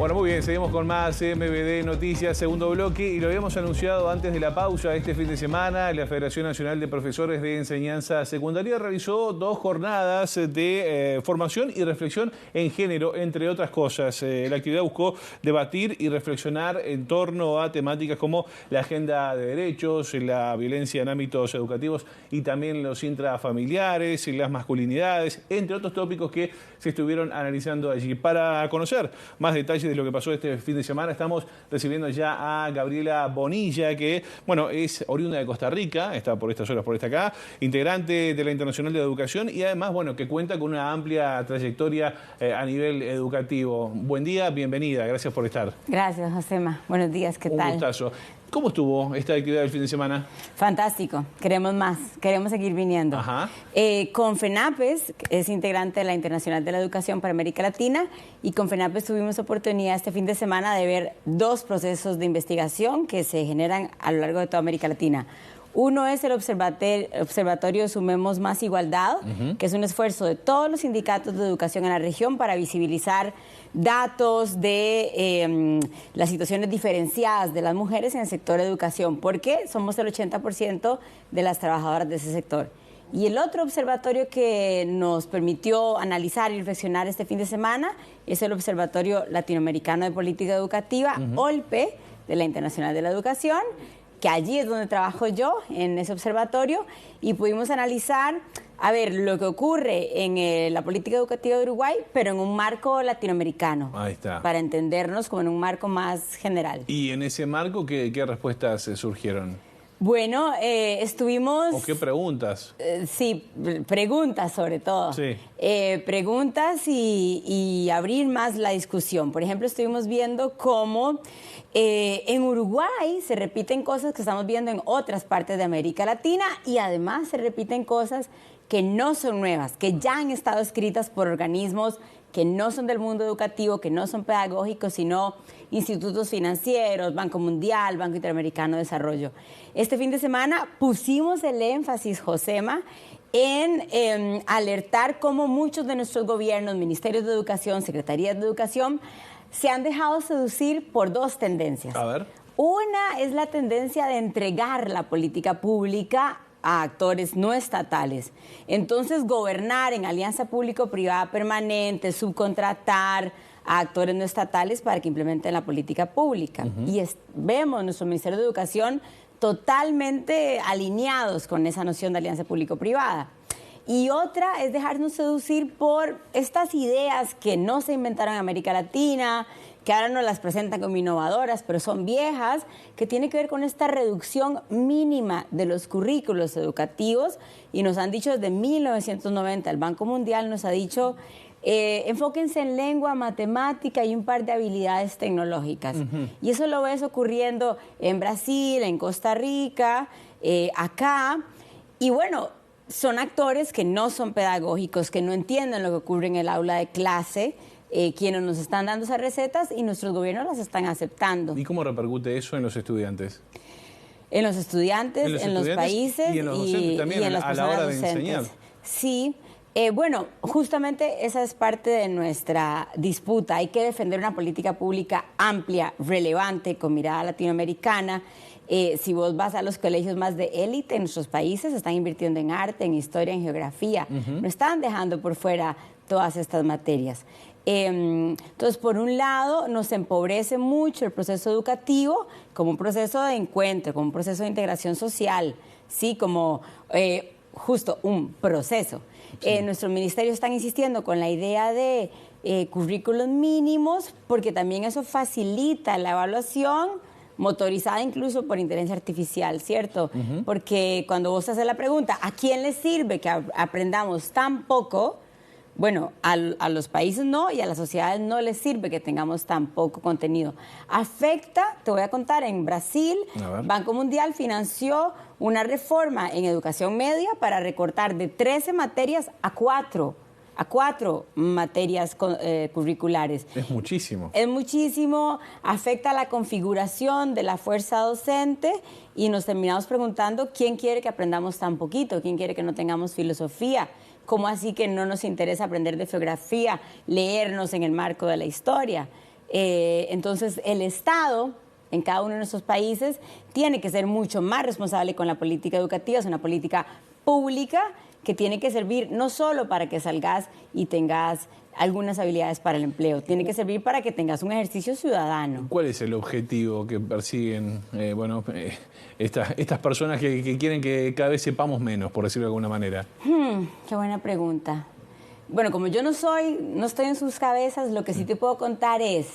Bueno, muy bien, seguimos con más MBD Noticias, segundo bloque, y lo habíamos anunciado antes de la pausa. Este fin de semana la Federación Nacional de Profesores de Enseñanza Secundaria realizó 2 jornadas de formación y reflexión en género, entre otras cosas. La actividad buscó debatir y reflexionar en torno a temáticas como la agenda de derechos, la violencia en ámbitos educativos y también los intrafamiliares, las masculinidades, entre otros tópicos que se estuvieron analizando allí. Para conocer más detalles de lo que pasó este fin de semana, estamos recibiendo ya a Gabriela Bonilla, que, bueno, es oriunda de Costa Rica, está por estas horas, por esta acá, integrante de la Internacional de Educación y además, bueno, que cuenta con una amplia trayectoria a nivel educativo. Buen día, bienvenida, gracias por estar. Gracias, Josema. Buenos días, ¿qué tal? Un gustazo. ¿Cómo estuvo esta actividad del fin de semana? Fantástico, queremos más, queremos seguir viniendo. Ajá. Con FENAPES, es integrante de la Internacional de la Educación para América Latina, y con FENAPES tuvimos oportunidad este fin de semana de ver 2 procesos de investigación que se generan a lo largo de toda América Latina. Uno es el Observatorio Sumemos Más Igualdad, que es un esfuerzo de todos los sindicatos de educación en la región para visibilizar datos de las situaciones diferenciadas de las mujeres en el sector de educación, porque somos el 80% de las trabajadoras de ese sector. Y el otro observatorio que nos permitió analizar y reflexionar este fin de semana es el Observatorio Latinoamericano de Política Educativa, OLPE, de la Internacional de la Educación, que allí es donde trabajo yo, en ese observatorio, y pudimos analizar, a ver, lo que ocurre en la política educativa de Uruguay, pero en un marco latinoamericano. Ahí está. Para entendernos como en un marco más general. ¿Y en ese marco qué respuestas surgieron? Bueno, estuvimos... ¿O qué preguntas? Sí, preguntas sobre todo. Sí. Preguntas y abrir más la discusión. Por ejemplo, estuvimos viendo cómo en Uruguay se repiten cosas que estamos viendo en otras partes de América Latina, y además se repiten cosas que no son nuevas, que ya han estado escritas por organismos que no son del mundo educativo, que no son pedagógicos, sino institutos financieros, Banco Mundial, Banco Interamericano de Desarrollo. Este fin de semana pusimos el énfasis, Josema, en alertar cómo muchos de nuestros gobiernos, ministerios de educación, secretarías de educación, se han dejado seducir por 2 tendencias. A ver. Una es la tendencia de entregar la política pública a actores no estatales. Entonces, gobernar en alianza público-privada permanente, subcontratar a actores no estatales para que implementen la política pública. Y vemos nuestro Ministerio de Educación totalmente alineados con esa noción de alianza público-privada. Y otra es dejarnos seducir por estas ideas que no se inventaron en América Latina, que ahora nos las presentan como innovadoras, pero son viejas, que tiene que ver con esta reducción mínima de los currículos educativos. Y nos han dicho desde 1990, el Banco Mundial nos ha dicho, enfóquense en lengua, matemática y un par de habilidades tecnológicas. Y eso lo ves ocurriendo en Brasil, en Costa Rica, acá. Y bueno, son actores que no son pedagógicos, que no entienden lo que ocurre en el aula de clase, quienes nos están dando esas recetas, y nuestros gobiernos las están aceptando. ¿Y cómo repercute eso en los estudiantes? En los estudiantes, en los países y en los docentes también, y en las a la hora de docentes. enseñar. Sí. Bueno, justamente esa es parte de nuestra disputa. Hay que defender una política pública amplia, relevante, con mirada latinoamericana. Si vos vas a los colegios más de élite en nuestros países, están invirtiendo en arte, en historia, en geografía. No están dejando por fuera todas estas materias. Entonces, por un lado, nos empobrece mucho el proceso educativo como un proceso de encuentro, como un proceso de integración social, ¿sí? Como justo un proceso. Sí. Nuestros ministerios están insistiendo con la idea de currículos mínimos, porque también eso facilita la evaluación, motorizada incluso por inteligencia artificial, ¿cierto? Porque cuando vos haces la pregunta, ¿a quién le sirve que aprendamos tan poco? Bueno, a los países no, y a las sociedades no les sirve que tengamos tan poco contenido. Afecta, te voy a contar, en Brasil, Banco Mundial financió una reforma en educación media para recortar de 13 materias a 4 materias curriculares. Es muchísimo. Es muchísimo, afecta la configuración de la fuerza docente, y nos terminamos preguntando quién quiere que aprendamos tan poquito, quién quiere que no tengamos filosofía. ¿Cómo así que no nos interesa aprender de geografía, leernos en el marco de la historia? Entonces, el Estado, en cada uno de nuestros países, tiene que ser mucho más responsable con la política educativa. Es una política pública que tiene que servir no solo para que salgas y tengas algunas habilidades para el empleo, tiene que servir para que tengas un ejercicio ciudadano. ¿Cuál es el objetivo que persiguen estas personas que quieren que cada vez sepamos menos, por decirlo de alguna manera? Qué buena pregunta. Bueno, como yo no estoy en sus cabezas, lo que sí te puedo contar es,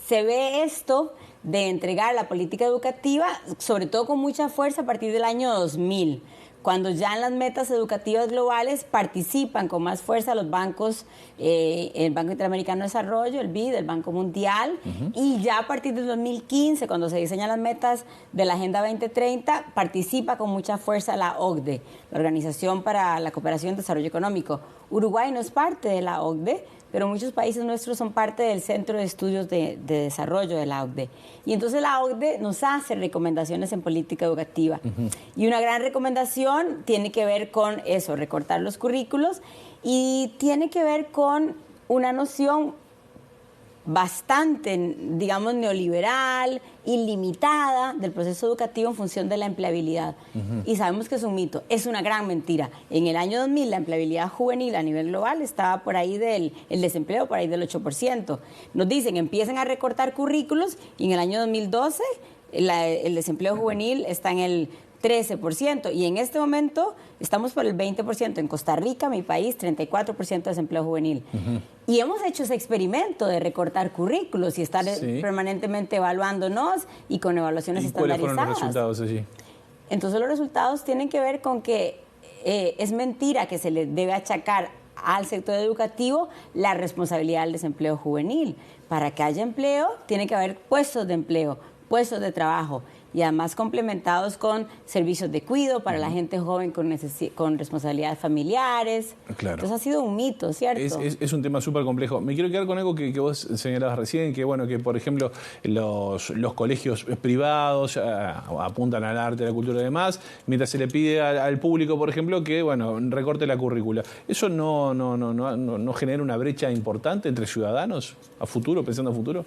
se ve esto de entregar la política educativa, sobre todo con mucha fuerza a partir del año 2000, cuando ya en las metas educativas globales participan con más fuerza los bancos, el Banco Interamericano de Desarrollo, el BID, el Banco Mundial, y ya a partir del 2015, cuando se diseñan las metas de la Agenda 2030, participa con mucha fuerza la OCDE, la Organización para la Cooperación y Desarrollo Económico. Uruguay no es parte de la OCDE, pero muchos países nuestros son parte del Centro de Estudios de Desarrollo de la OCDE. Y entonces la OCDE nos hace recomendaciones en política educativa. Y una gran recomendación tiene que ver con eso, recortar los currículos, y tiene que ver con una noción bastante, digamos, neoliberal, ilimitada del proceso educativo en función de la empleabilidad. Y sabemos que es un mito, es una gran mentira. En el año 2000 la empleabilidad juvenil a nivel global estaba por ahí el desempleo por ahí del 8%. Nos dicen, empiecen a recortar currículos, y en el año 2012 el desempleo juvenil está en el 13%, y en este momento estamos por el 20%. En Costa Rica, mi país, 34% de desempleo juvenil. Y hemos hecho ese experimento de recortar currículos y estar permanentemente evaluándonos y con evaluaciones estandarizadas. ¿Cuáles fueron los resultados allí? Entonces los resultados tienen que ver con que es mentira que se le debe achacar al sector educativo la responsabilidad del desempleo juvenil. Para que haya empleo, tiene que haber puestos de empleo, puestos de trabajo, y además complementados con servicios de cuidado para la gente joven con responsabilidades familiares. Claro. Entonces ha sido un mito, ¿cierto? Es un tema súper complejo. Me quiero quedar con algo que vos señalabas recién, que bueno, que por ejemplo los colegios privados apuntan al arte, a la cultura y demás, mientras se le pide al público, por ejemplo, que bueno, recorte la currícula. ¿Eso no genera una brecha importante entre ciudadanos a futuro, pensando a futuro?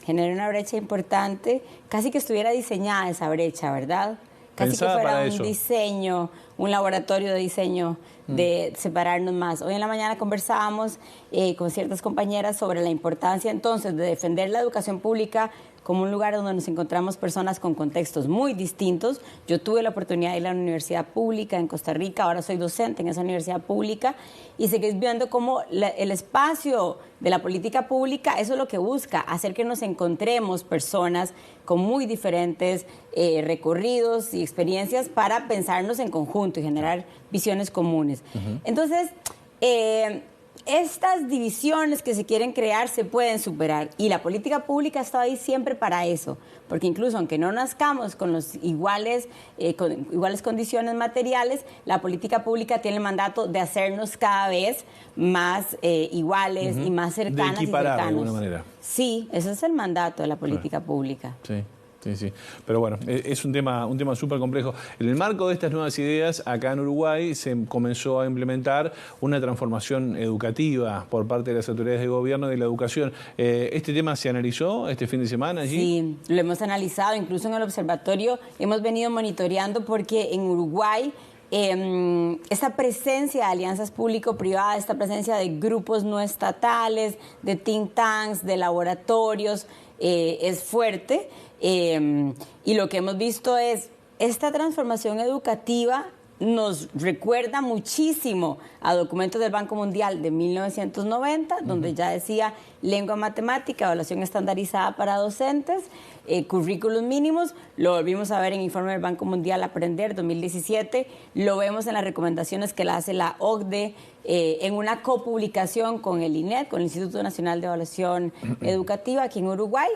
Genera una brecha importante, casi que estuviera diseñada esa brecha, ¿verdad? Casi Pensada que fuera para un eso. diseño, un laboratorio de diseño de separarnos más. Hoy en la mañana conversábamos con ciertas compañeras sobre la importancia entonces de defender la educación pública como un lugar donde nos encontramos personas con contextos muy distintos. Yo tuve la oportunidad de ir a una universidad pública en Costa Rica, ahora soy docente en esa universidad pública, y seguís viendo cómo el espacio de la política pública, eso es lo que busca, hacer que nos encontremos personas con muy diferentes recorridos y experiencias para pensarnos en conjunto y generar visiones comunes. Entonces, estas divisiones que se quieren crear se pueden superar, y la política pública está ahí siempre para eso, porque incluso aunque no nazcamos con los iguales condiciones materiales, la política pública tiene el mandato de hacernos cada vez más iguales y más cercanas de equiparar, y cercanos. de alguna manera. Sí, ese es el mandato de la política pública. Sí. Sí. Pero bueno, es un tema súper complejo. En el marco de estas nuevas ideas, acá en Uruguay se comenzó a implementar una transformación educativa por parte de las autoridades de gobierno de la educación. ¿Este tema se analizó este fin de semana allí? Sí, lo hemos analizado, incluso en el observatorio hemos venido monitoreando, porque en Uruguay esta presencia de alianzas público-privadas, esta presencia de grupos no estatales, de think tanks, de laboratorios, es fuerte. Y lo que hemos visto es esta transformación educativa nos recuerda muchísimo a documentos del Banco Mundial de 1990, donde ya decía lengua, matemática, evaluación estandarizada para docentes, currículos mínimos. Lo volvimos a ver en el informe del Banco Mundial Aprender 2017, lo vemos en las recomendaciones que la hace la OCDE, en una copublicación con el INED, con el Instituto Nacional de Evaluación Educativa aquí en Uruguay.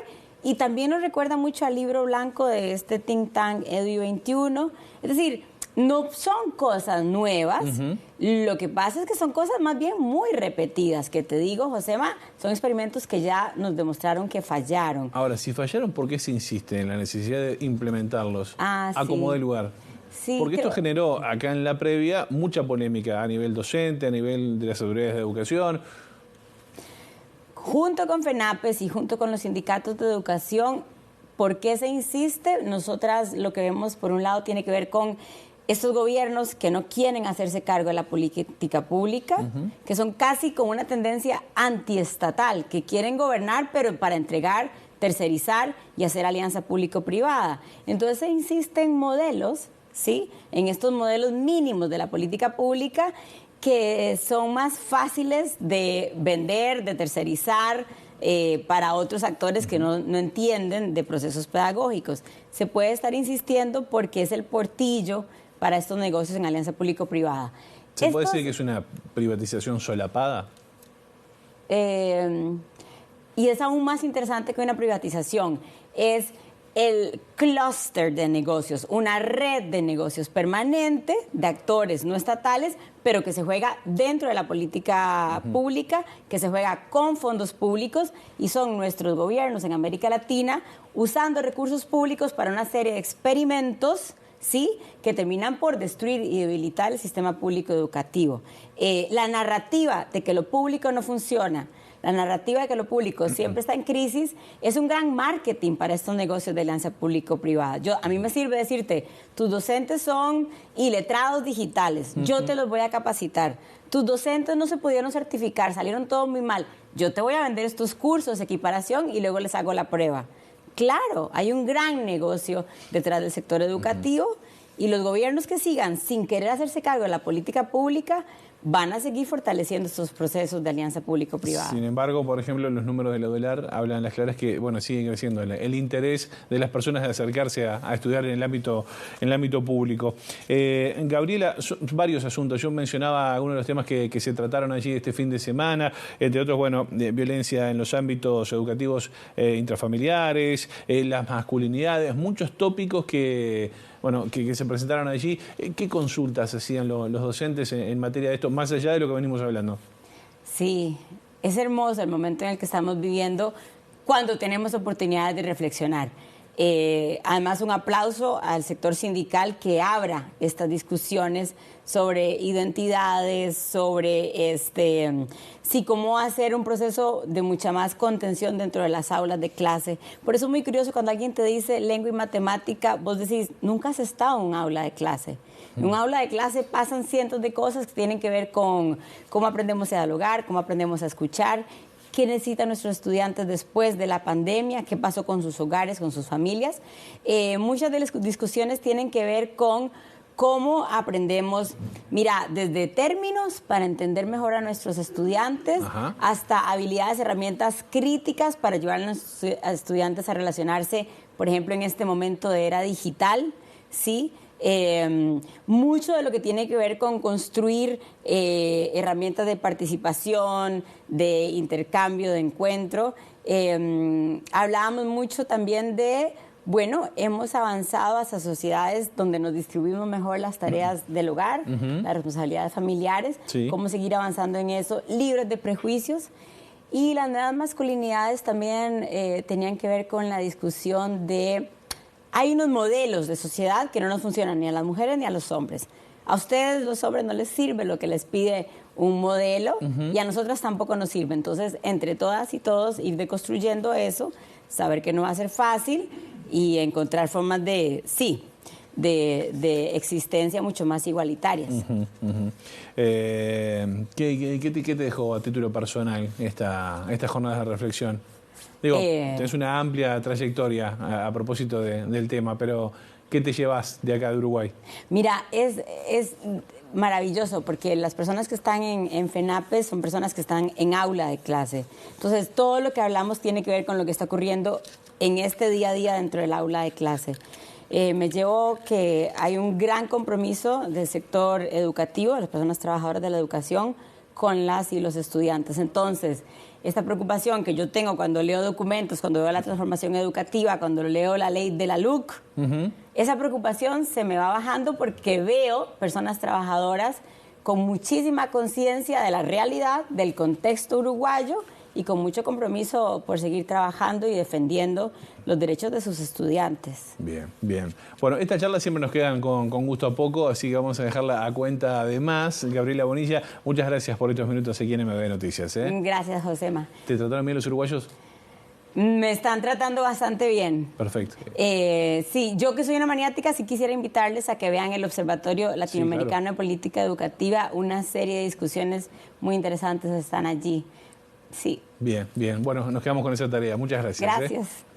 Y también nos recuerda mucho al libro blanco de este think tank Edu21. Es decir, no son cosas nuevas, lo que pasa es que son cosas más bien muy repetidas, que te digo, Josema, son experimentos que ya nos demostraron que fallaron. Ahora, si fallaron, ¿por qué se insiste en la necesidad de implementarlos a sí. como dé lugar? Sí, porque esto generó acá en la previa mucha polémica a nivel docente, a nivel de las autoridades de educación. junto con FENAPES y junto con los sindicatos de educación, ¿por qué se insiste? Nosotras lo que vemos, por un lado, tiene que ver con estos gobiernos que no quieren hacerse cargo de la política pública, que son casi con una tendencia antiestatal, que quieren gobernar, pero para entregar, tercerizar y hacer alianza público-privada. Entonces se insiste en modelos, ¿sí? En estos modelos mínimos de la política pública que son más fáciles de vender, de tercerizar, para otros actores que no entienden de procesos pedagógicos. Se puede estar insistiendo porque es el portillo para estos negocios en alianza público-privada. ¿Se puede decir que es una privatización solapada? Y es aún más interesante que una privatización. Es el clúster de negocios, una red de negocios permanente de actores no estatales, pero que se juega dentro de la política pública, que se juega con fondos públicos, y son nuestros gobiernos en América Latina usando recursos públicos para una serie de experimentos, ¿sí?, que terminan por destruir y debilitar el sistema público educativo. La narrativa de que lo público no funciona, la narrativa de que lo público siempre está en crisis, es un gran marketing para estos negocios de alianza público-privada. A mí me sirve decirte, tus docentes son iletrados digitales, yo te los voy a capacitar. Tus docentes no se pudieron certificar, salieron todos muy mal. Yo te voy a vender estos cursos de equiparación y luego les hago la prueba. Claro, hay un gran negocio detrás del sector educativo y los gobiernos que sigan sin querer hacerse cargo de la política pública van a seguir fortaleciendo estos procesos de alianza público-privada. Sin embargo, por ejemplo, los números de la UDELAR hablan las claras que, bueno, sigue creciendo el interés de las personas de acercarse a estudiar en el ámbito público. Gabriela, varios asuntos. Yo mencionaba algunos de los temas que se trataron allí este fin de semana, entre otros, bueno, violencia en los ámbitos educativos intrafamiliares, las masculinidades, muchos tópicos que se presentaron allí. ¿Qué consultas hacían los docentes en materia de esto, más allá de lo que venimos hablando? Sí, es hermoso el momento en el que estamos viviendo cuando tenemos oportunidades de reflexionar. Además, un aplauso al sector sindical que abra estas discusiones sobre identidades, sobre cómo hacer un proceso de mucha más contención dentro de las aulas de clase. Por eso es muy curioso cuando alguien te dice lengua y matemática, vos decís, nunca has estado en un aula de clase. En un aula de clase pasan cientos de cosas que tienen que ver con cómo aprendemos a dialogar, cómo aprendemos a escuchar, qué necesitan nuestros estudiantes después de la pandemia, qué pasó con sus hogares, con sus familias. Muchas de las discusiones tienen que ver con cómo aprendemos, mira, desde términos para entender mejor a nuestros estudiantes, hasta habilidades, herramientas críticas para ayudar a los estudiantes a relacionarse, por ejemplo, en este momento de era digital, ¿sí? Mucho de lo que tiene que ver con construir herramientas de participación, de intercambio, de encuentro. Hablábamos mucho también de, hemos avanzado hacia sociedades donde nos distribuimos mejor las tareas del hogar, las responsabilidades familiares, cómo seguir avanzando en eso, libres de prejuicios. Y las nuevas masculinidades también tenían que ver con la discusión de... Hay unos modelos de sociedad que no nos funcionan ni a las mujeres ni a los hombres. A ustedes, los hombres, no les sirve lo que les pide un modelo y a nosotras tampoco nos sirve. Entonces, entre todas y todos, ir deconstruyendo eso, saber que no va a ser fácil y encontrar formas de existencia mucho más igualitarias. ¿Qué te dejó a título personal esta jornada de reflexión? Digo, tenés una amplia trayectoria a propósito del tema, pero ¿qué te llevas de acá de Uruguay? Mira, es maravilloso porque las personas que están en FENAPES son personas que están en aula de clase. Entonces, todo lo que hablamos tiene que ver con lo que está ocurriendo en este día a día dentro del aula de clase. Me llevo que hay un gran compromiso del sector educativo, de las personas trabajadoras de la educación, con las y los estudiantes. Entonces, esta preocupación que yo tengo cuando leo documentos, cuando veo la transformación educativa, cuando leo la ley de la LUC, esa preocupación se me va bajando porque veo personas trabajadoras con muchísima conciencia de la realidad, del contexto uruguayo y con mucho compromiso por seguir trabajando y defendiendo los derechos de sus estudiantes. Bien, bien. Bueno, esta charla siempre nos quedan con gusto a poco, así que vamos a dejarla a cuenta de más. Gabriela Bonilla, muchas gracias por estos minutos aquí en MB Noticias. Gracias, Josema. ¿Te trataron bien los uruguayos? Me están tratando bastante bien. Perfecto. Sí, yo que soy una maniática, sí quisiera invitarles a que vean el Observatorio Latinoamericano de Política Educativa. Una serie de discusiones muy interesantes están allí. Sí. Bien, bien. Bueno, nos quedamos con esa tarea. Muchas gracias. Gracias.